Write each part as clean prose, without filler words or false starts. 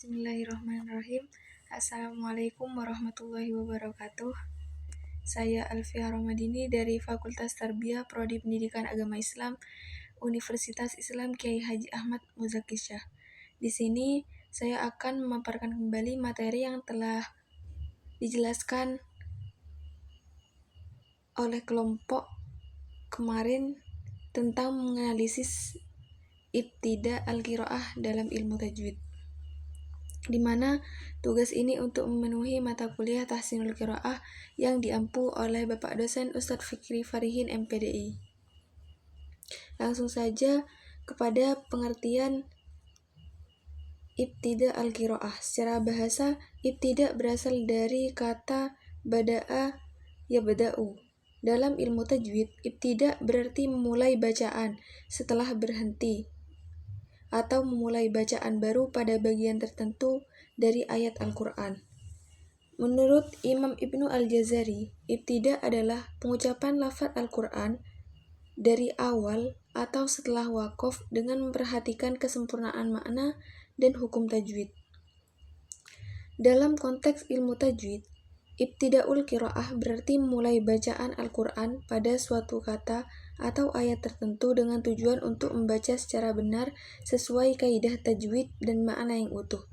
Bismillahirrahmanirrahim. Assalamualaikum warahmatullahi wabarakatuh. Saya Alfiah Romadini dari Fakultas Tarbiyah Prodi Pendidikan Agama Islam Universitas Islam Kiai Haji Ahmad Muzaki Syah. Di sini saya akan memaparkan kembali materi yang telah dijelaskan oleh kelompok kemarin tentang menganalisis ibtida al-qiraah dalam ilmu tajwid, di mana tugas ini untuk memenuhi mata kuliah Tahsinul Qiraah yang diampu oleh Bapak dosen Ustadz Fikri Farihin MPDI. Langsung saja kepada pengertian ibtida al-qiraah. Secara bahasa, ibtida berasal dari kata bada'a yabda'u. Dalam ilmu tajwid, ibtida berarti memulai bacaan setelah berhenti, atau memulai bacaan baru pada bagian tertentu dari ayat Al-Quran. Menurut Imam Ibnu Al-Jazari, ibtida adalah pengucapan lafaz Al-Quran dari awal atau setelah waqaf dengan memperhatikan kesempurnaan makna dan hukum tajwid. Dalam konteks ilmu tajwid, ibtidaul qiraah berarti memulai bacaan Al-Quran pada suatu kata atau ayat tertentu dengan tujuan untuk membaca secara benar sesuai kaidah tajwid dan makna yang utuh.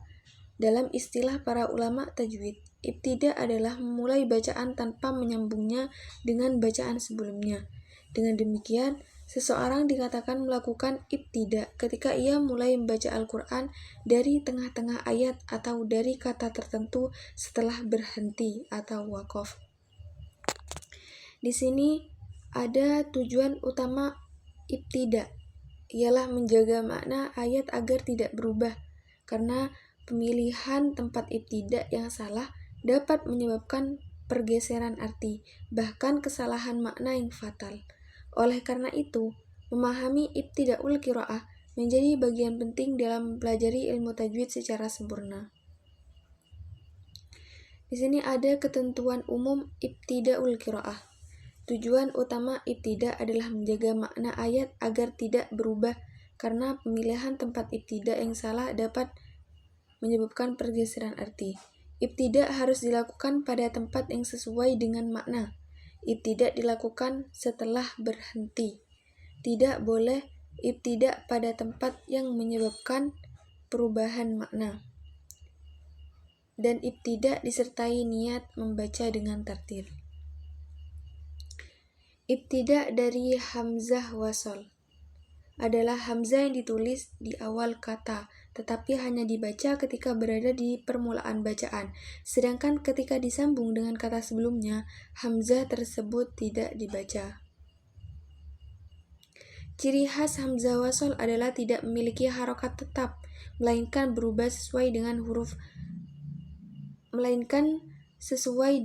Dalam istilah para ulama tajwid, ibtida adalah memulai bacaan tanpa menyambungnya dengan bacaan sebelumnya. Dengan demikian, seseorang dikatakan melakukan ibtida ketika ia mulai membaca Al-Quran dari tengah-tengah ayat atau dari kata tertentu setelah berhenti atau waqaf. Di sini ada tujuan utama ibtida, ialah menjaga makna ayat agar tidak berubah, karena pemilihan tempat ibtida yang salah dapat menyebabkan pergeseran arti, bahkan kesalahan makna yang fatal. Oleh karena itu, memahami ibtidaul qiraah menjadi bagian penting dalam mempelajari ilmu tajwid secara sempurna. Di sini ada ketentuan umum ibtidaul qiraah. Tujuan utama ibtida adalah menjaga makna ayat agar tidak berubah, karena pemilihan tempat ibtida yang salah dapat menyebabkan pergeseran arti. Ibtida harus dilakukan pada tempat yang sesuai dengan makna. Ibtida dilakukan setelah berhenti. Tidak boleh ibtida pada tempat yang menyebabkan perubahan makna. Dan ibtida disertai niat membaca dengan tartil. Ibtida dari hamzah wasol adalah hamzah yang ditulis di awal kata, tetapi hanya dibaca ketika berada di permulaan bacaan. Sedangkan ketika disambung dengan kata sebelumnya, hamzah tersebut tidak dibaca. Ciri khas hamzah wasol adalah tidak memiliki harokat tetap, melainkan berubah sesuai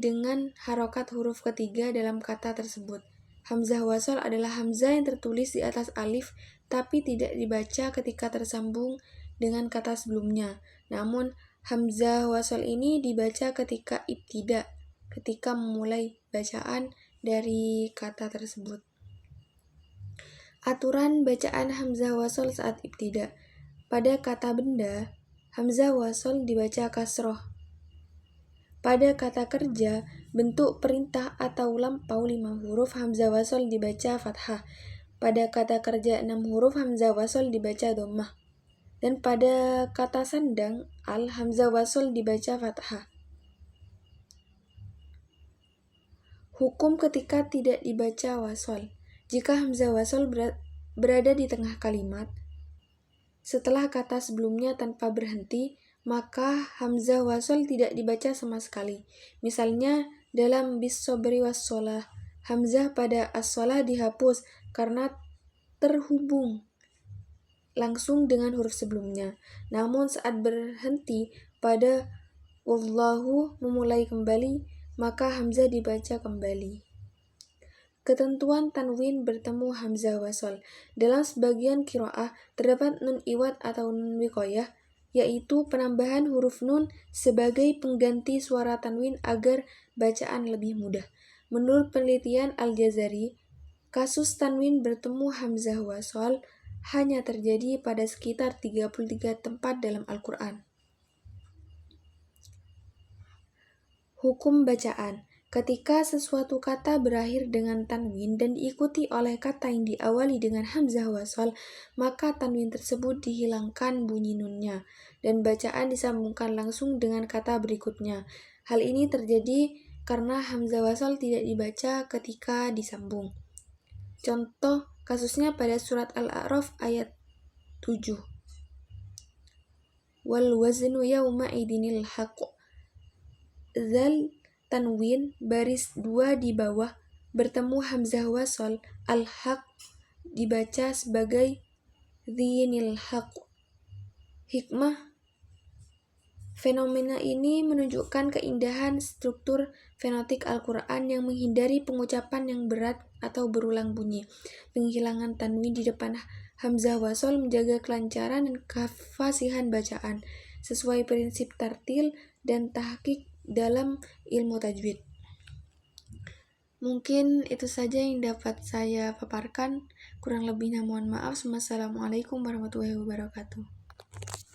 dengan harokat huruf ketiga dalam kata tersebut. Hamzah wasol adalah hamzah yang tertulis di atas alif, tapi tidak dibaca ketika tersambung dengan kata sebelumnya. Namun, hamzah wasol ini dibaca ketika ibtida, ketika memulai bacaan dari kata tersebut. Aturan bacaan hamzah wasol saat ibtida. Pada kata benda, hamzah wasol dibaca kasroh. Pada kata kerja, bentuk perintah atau lampau 5 huruf, hamzah wasol dibaca fathah. Pada kata kerja 6 huruf, hamzah wasol dibaca dhammah. Dan pada kata sandang, hamzah wasol dibaca fathah. Hukum ketika tidak dibaca wasol. Jika hamzah wasol berada di tengah kalimat, setelah kata sebelumnya tanpa berhenti, maka hamzah wasol tidak dibaca sama sekali. Misalnya dalam bis-sobri was-sholah, hamzah pada as-sholah dihapus karena terhubung langsung dengan huruf sebelumnya. Namun saat berhenti pada wallahu memulai kembali, maka hamzah dibaca kembali. Ketentuan tanwin bertemu hamzah wasol. Dalam sebagian qiraah terdapat nun iwad atau nun wiqayah, yaitu penambahan huruf nun sebagai pengganti suara tanwin agar bacaan lebih mudah. Menurut penelitian Al-Jazari, kasus tanwin bertemu hamzah wasol hanya terjadi pada sekitar 33 tempat dalam Al-Quran. Hukum bacaan. Ketika sesuatu kata berakhir dengan tanwin dan diikuti oleh kata yang diawali dengan hamzah wasal, maka tanwin tersebut dihilangkan bunyi nunnya dan bacaan disambungkan langsung dengan kata berikutnya. Hal ini terjadi karena hamzah wasal tidak dibaca ketika disambung. Contoh kasusnya pada surat Al-A'raf ayat 7. Wal waznu yawma idinil haqq. Zal tanwin baris 2 di bawah bertemu hamzah wasal, al-haq dibaca sebagai dhinil haq. Hikmah fenomena ini menunjukkan keindahan struktur fenotik Al-Quran yang menghindari pengucapan yang berat atau berulang bunyi. Penghilangan tanwin di depan hamzah wasal menjaga kelancaran dan kefasihan bacaan sesuai prinsip tartil dan tahqiq dalam ilmu tajwid. Mungkin itu saja yang dapat saya paparkan. Kurang lebihnya mohon maaf. Wassalamualaikum warahmatullahi wabarakatuh.